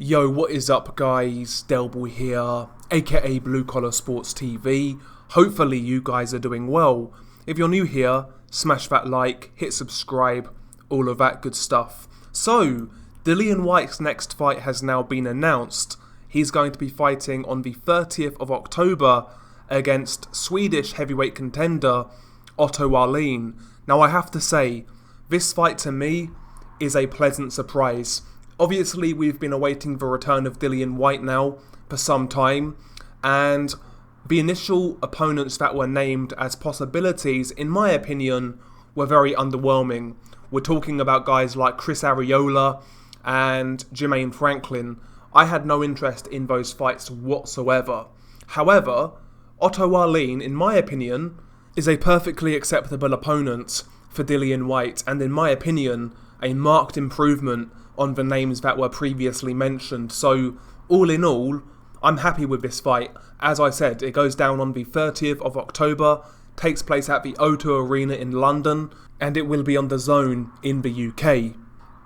Yo, what is up guys? Delboy here, aka Blue Collar Sports TV. Hopefully you guys are doing well. If you're new here, smash that like, hit subscribe, all of that good stuff. So, Dillian Whyte's next fight has now been announced. He's going to be fighting on the 30th of October against Swedish heavyweight contender Otto Wallin. Now I have to say, this fight to me is a pleasant surprise. Obviously, we've been awaiting the return of Dillian Whyte now for some time, and the initial opponents that were named as possibilities, in my opinion, were very underwhelming. We're talking about guys like Chris Arreola and Jermaine Franklin. I had no interest in those fights whatsoever. However, Otto Wallin, in my opinion, is a perfectly acceptable opponent for Dillian Whyte, and in my opinion, a marked improvement on the names that were previously mentioned. So, all in all, I'm happy with this fight. As I said, it goes down on the 30th of October, takes place at the O2 Arena in London, and it will be on the Zone in the UK.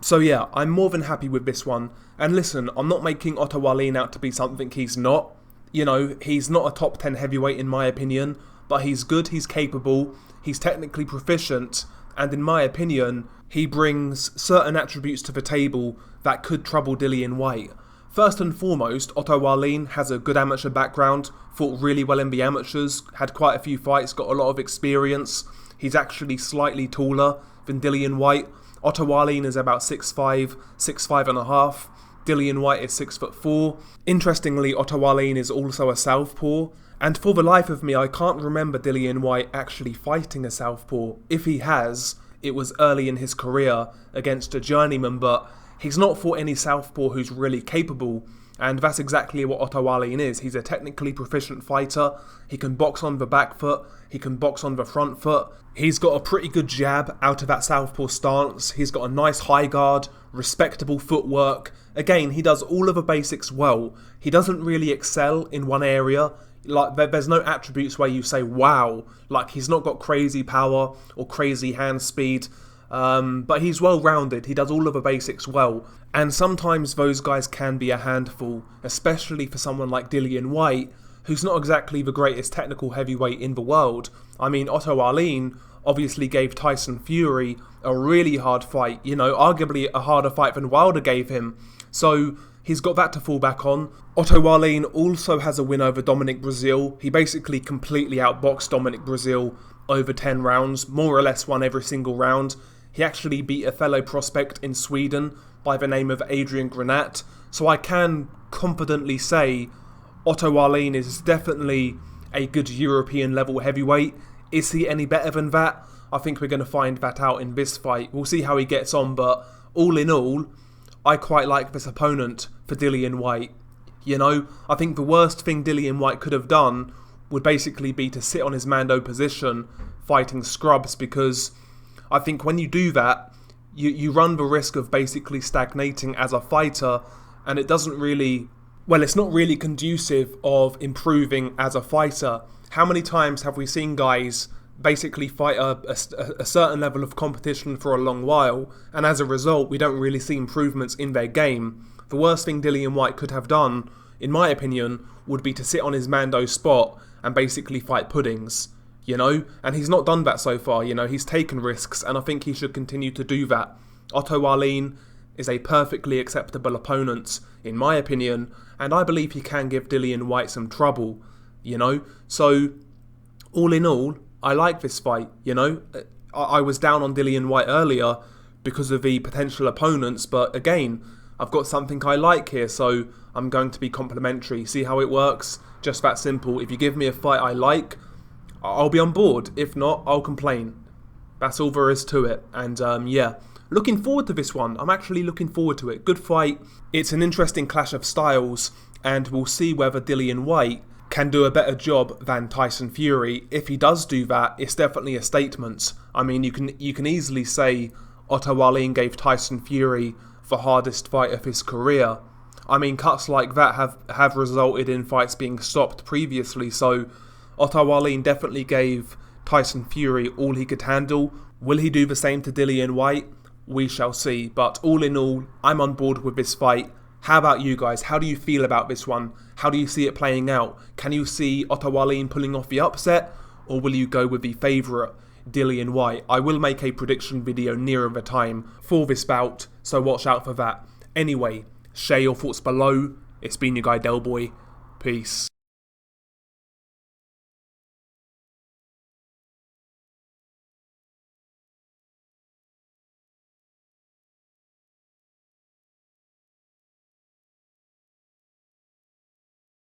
So yeah, I'm more than happy with this one. And listen, I'm not making Otto Wallin out to be something he's not. You know, he's not a top 10 heavyweight in my opinion, but he's good, he's capable, he's technically proficient, and in my opinion, he brings certain attributes to the table that could trouble Dillian Whyte. First and foremost, Otto Wallin has a good amateur background, fought really well in the amateurs, had quite a few fights, got a lot of experience. He's actually slightly taller than Dillian Whyte. Otto Wallin is about 6'5", 6'5.5". Dillian Whyte is 6'4". Interestingly, Otto Wallin is also a southpaw, and for the life of me, I can't remember Dillian Whyte actually fighting a southpaw. If he has, it was early in his career against a journeyman, but he's not fought any southpaw who's really capable, and that's exactly what Otto Wallin is. He's a technically proficient fighter. He can box on the back foot, he can box on the front foot. He's got a pretty good jab out of that southpaw stance. He's got a nice high guard, respectable footwork. Again, he does all of the basics well. He doesn't really excel in one area. Like, there's no attributes where you say, wow, like he's not got crazy power or crazy hand speed, but he's well-rounded, he does all of the basics well, and sometimes those guys can be a handful, especially for someone like Dillian Whyte, who's not exactly the greatest technical heavyweight in the world. I mean, Otto Wallin obviously gave Tyson Fury a really hard fight, you know, arguably a harder fight than Wilder gave him, so he's got that to fall back on. Otto Wallin also has a win over Dominic Breazeale. He basically completely outboxed Dominic Breazeale over 10 rounds, more or less won every single round. He actually beat a fellow prospect in Sweden by the name of Adrian Granat. So I can confidently say Otto Wallin is definitely a good European level heavyweight. Is he any better than that? I think we're going to find that out in this fight. We'll see how he gets on, but all in all, I quite like this opponent for Dillian Whyte. You know, I think the worst thing Dillian Whyte could have done would basically be to sit on his Mando position fighting scrubs, because I think when you do that, you run the risk of basically stagnating as a fighter, and it doesn't really, well, it's not really conducive of improving as a fighter. How many times have we seen guys basically fight a certain level of competition for a long while, and as a result we don't really see improvements in their game? The worst thing Dillian Whyte could have done, in my opinion, would be to sit on his Mando spot and basically fight puddings, you know? And he's not done that so far, you know, he's taken risks, and I think he should continue to do that. Otto Wallin is a perfectly acceptable opponent, in my opinion, and I believe he can give Dillian Whyte some trouble, you know? So, all in all, I like this fight, you know? I was down on Dillian Whyte earlier because of the potential opponents, but again, I've got something I like here, so I'm going to be complimentary. See how it works? Just that simple. If you give me a fight I like, I'll be on board. If not, I'll complain. That's all there is to it. And yeah, looking forward to this one. I'm actually looking forward to it. Good fight. It's an interesting clash of styles, and we'll see whether Dillian Whyte can do a better job than Tyson Fury. If he does do that, it's definitely a statement. I mean, you can easily say Otto Wallin gave Tyson Fury the hardest fight of his career. I mean, cuts like that have resulted in fights being stopped previously, so Otto Wallin definitely gave Tyson Fury all he could handle. Will he do the same to Dillian Whyte? We shall see, but all in all, I'm on board with this fight. How about you guys? How do you feel about this one? How do you see it playing out? Can you see Otto Wallin pulling off the upset? Or will you go with the favourite, Dillian Whyte? I will make a prediction video nearer the time for this bout, so watch out for that. Anyway, share your thoughts below. It's been your guy Delboy. Peace.